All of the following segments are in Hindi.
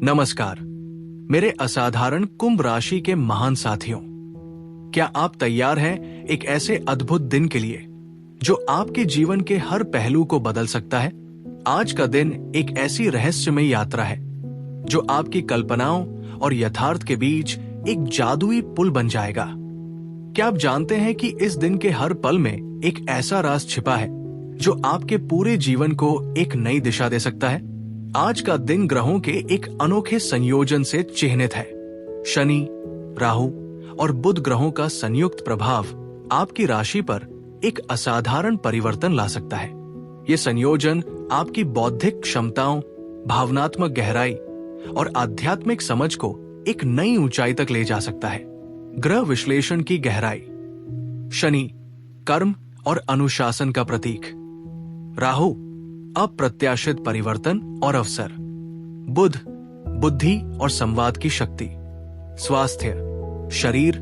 नमस्कार मेरे असाधारण कुंभ राशि के महान साथियों, क्या आप तैयार हैं एक ऐसे अद्भुत दिन के लिए जो आपके जीवन के हर पहलू को बदल सकता है। आज का दिन एक ऐसी रहस्यमय यात्रा है जो आपकी कल्पनाओं और यथार्थ के बीच एक जादुई पुल बन जाएगा। क्या आप जानते हैं कि इस दिन के हर पल में एक ऐसा राज छिपा है जो आपके पूरे जीवन को एक नई दिशा दे सकता है। आज का दिन ग्रहों के एक अनोखे संयोजन से चिह्नित है। शनि, राहु और बुध ग्रहों का संयुक्त प्रभाव आपकी राशि पर एक असाधारण परिवर्तन ला सकता है। ये संयोजन आपकी बौद्धिक क्षमताओं, भावनात्मक गहराई और आध्यात्मिक समझ को एक नई ऊंचाई तक ले जा सकता है। ग्रह विश्लेषण की गहराई। शनि, कर्म और अनुशासन का प्रतीक। राहु, अप्रत्याशित परिवर्तन और अवसर। बुध, बुद्धि और संवाद की शक्ति। स्वास्थ्य, शरीर,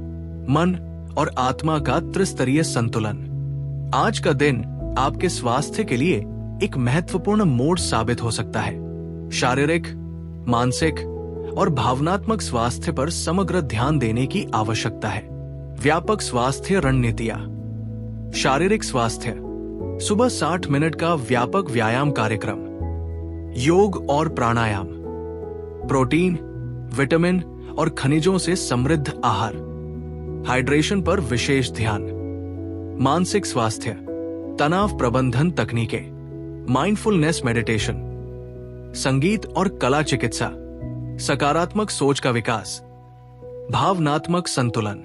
मन और आत्मा का त्रिस्तरीय संतुलन। आज का दिन आपके स्वास्थ्य के लिए एक महत्वपूर्ण मोड़ साबित हो सकता है। शारीरिक, मानसिक और भावनात्मक स्वास्थ्य पर समग्र ध्यान देने की आवश्यकता है। व्यापक स्वास्थ्य रणनीतियां। शारीरिक स्वास्थ्य, सुबह 60 मिनट का व्यापक व्यायाम कार्यक्रम, योग और प्राणायाम, प्रोटीन, विटामिन और खनिजों से समृद्ध आहार, हाइड्रेशन पर विशेष ध्यान। मानसिक स्वास्थ्य, तनाव प्रबंधन तकनीकें, माइंडफुलनेस मेडिटेशन, संगीत और कला चिकित्सा, सकारात्मक सोच का विकास। भावनात्मक संतुलन,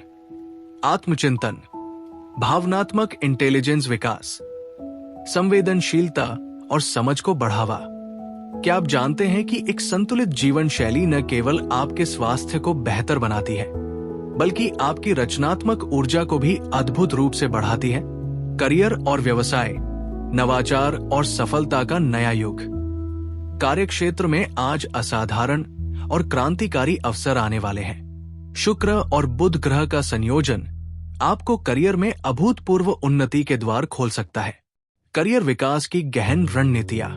आत्मचिंतन, भावनात्मक इंटेलिजेंस विकास, संवेदनशीलता और समझ को बढ़ावा। क्या आप जानते हैं कि एक संतुलित जीवन शैली न केवल आपके स्वास्थ्य को बेहतर बनाती है बल्कि आपकी रचनात्मक ऊर्जा को भी अद्भुत रूप से बढ़ाती है। करियर और व्यवसाय, नवाचार और सफलता का नया युग। कार्यक्षेत्र में आज असाधारण और क्रांतिकारी अवसर आने वाले हैं। शुक्र और बुध ग्रह का संयोजन आपको करियर में अभूतपूर्व उन्नति के द्वार खोल सकता है। करियर विकास की गहन रणनीतियां।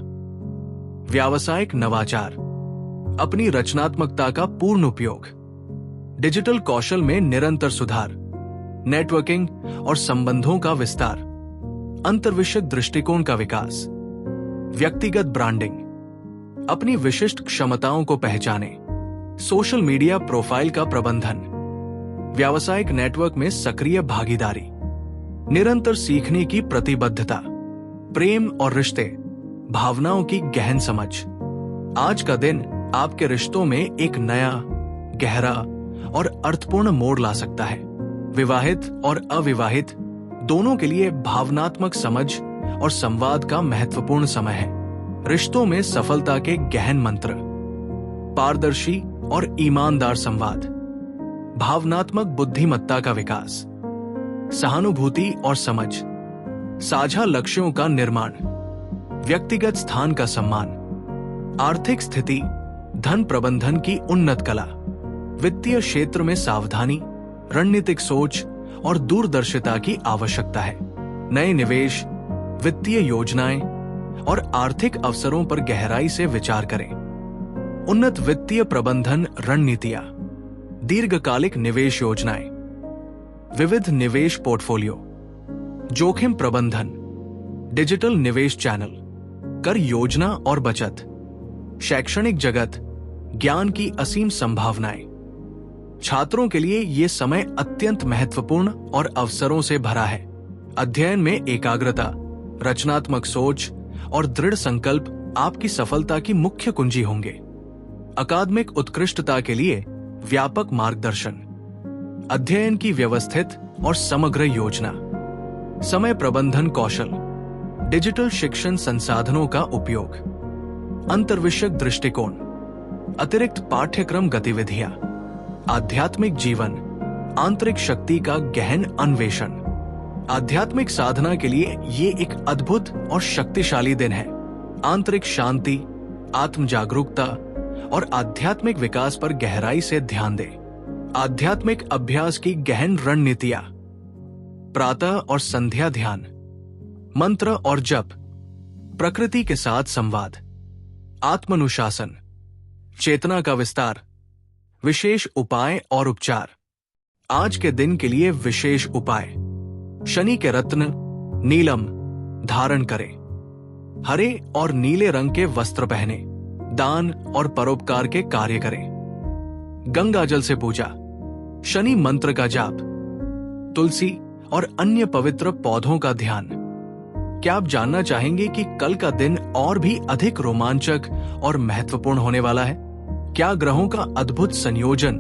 व्यावसायिक नवाचार, अपनी रचनात्मकता का पूर्ण उपयोग, डिजिटल कौशल में निरंतर सुधार, नेटवर्किंग और संबंधों का विस्तार, अंतर्विषयक दृष्टिकोण का विकास। व्यक्तिगत ब्रांडिंग, अपनी विशिष्ट क्षमताओं को पहचाने, सोशल मीडिया प्रोफाइल का प्रबंधन, व्यावसायिक नेटवर्क में सक्रिय भागीदारी, निरंतर सीखने की प्रतिबद्धता, प्रेम और रिश्ते, भावनाओं की गहन समझ। आज का दिन आपके रिश्तों में एक नया, गहरा और अर्थपूर्ण मोड़ ला सकता है। विवाहित और अविवाहित दोनों के लिए भावनात्मक समझ और संवाद का महत्वपूर्ण समय है। रिश्तों में सफलता के गहन मंत्र। पारदर्शी और ईमानदार संवाद, भावनात्मक बुद्धिमत्ता का विकास, सहानुभूति और समझ, साझा लक्ष्यों का निर्माण, व्यक्तिगत स्थान का सम्मान, आर्थिक स्थिति, धन प्रबंधन की उन्नत कला, वित्तीय क्षेत्र में सावधानी, रणनीतिक सोच और दूरदर्शिता की आवश्यकता है। नए निवेश, वित्तीय योजनाएं और आर्थिक अवसरों पर गहराई से विचार करें। उन्नत वित्तीय प्रबंधन रणनीतियां, दीर्घकालिक निवेश योजनाएं, विविध निवेश पोर्टफोलियो, जोखिम प्रबंधन, डिजिटल निवेश चैनल, कर योजना और बचत, शैक्षणिक जगत, ज्ञान की असीम संभावनाएं। छात्रों के लिए ये समय अत्यंत महत्वपूर्ण और अवसरों से भरा है। अध्ययन में एकाग्रता, रचनात्मक सोच और दृढ़ संकल्प आपकी सफलता की मुख्य कुंजी होंगे। अकादमिक उत्कृष्टता के लिए व्यापक मार्गदर्शन, अध्ययन की व्यवस्थित और समग्र योजना, समय प्रबंधन कौशल, डिजिटल शिक्षण संसाधनों का उपयोग, अंतर्विषयक दृष्टिकोण, अतिरिक्त पाठ्यक्रम गतिविधियां, आध्यात्मिक जीवन, आंतरिक शक्ति का गहन अन्वेषण। आध्यात्मिक साधना के लिए ये एक अद्भुत और शक्तिशाली दिन है। आंतरिक शांति, आत्म जागरूकता और आध्यात्मिक विकास पर गहराई से ध्यान दें। आध्यात्मिक अभ्यास की गहन रणनीतियां। प्रातः और संध्या ध्यान, मंत्र और जप, प्रकृति के साथ संवाद, आत्मानुशासन, चेतना का विस्तार, विशेष उपाय और उपचार। आज के दिन के लिए विशेष उपाय। शनि के रत्न नीलम धारण करें। हरे और नीले रंग के वस्त्र पहने। दान और परोपकार के कार्य करें। गंगा जल से पूजा। शनि मंत्र का जाप। तुलसी और अन्य पवित्र पौधों का ध्यान। क्या आप जानना चाहेंगे कि कल का दिन और भी अधिक रोमांचक और महत्वपूर्ण होने वाला है? क्या ग्रहों का अद्भुत संयोजन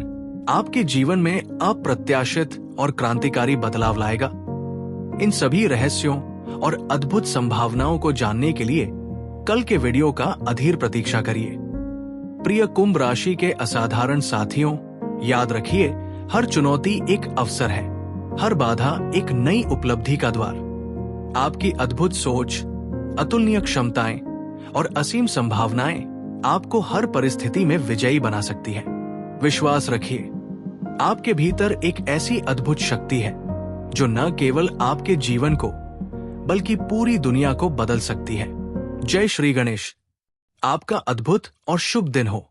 आपके जीवन में अप्रत्याशित और क्रांतिकारी बदलाव लाएगा? इन सभी रहस्यों और अद्भुत संभावनाओं को जानने के लिए कल के वीडियो का अधीर प्रतीक्षा करिए। प्रिय कुंभ राशि के असाधारण साथियों, याद रखिए, हर चुनौती एक अवसर है, हर बाधा एक नई उपलब्धि का द्वार। आपकी अद्भुत सोच, अतुलनीय क्षमताएं और असीम संभावनाएं आपको हर परिस्थिति में विजयी बना सकती है। विश्वास रखिए, आपके भीतर एक ऐसी अद्भुत शक्ति है जो न केवल आपके जीवन को बल्कि पूरी दुनिया को बदल सकती है। जय श्री गणेश। आपका अद्भुत और शुभ दिन हो।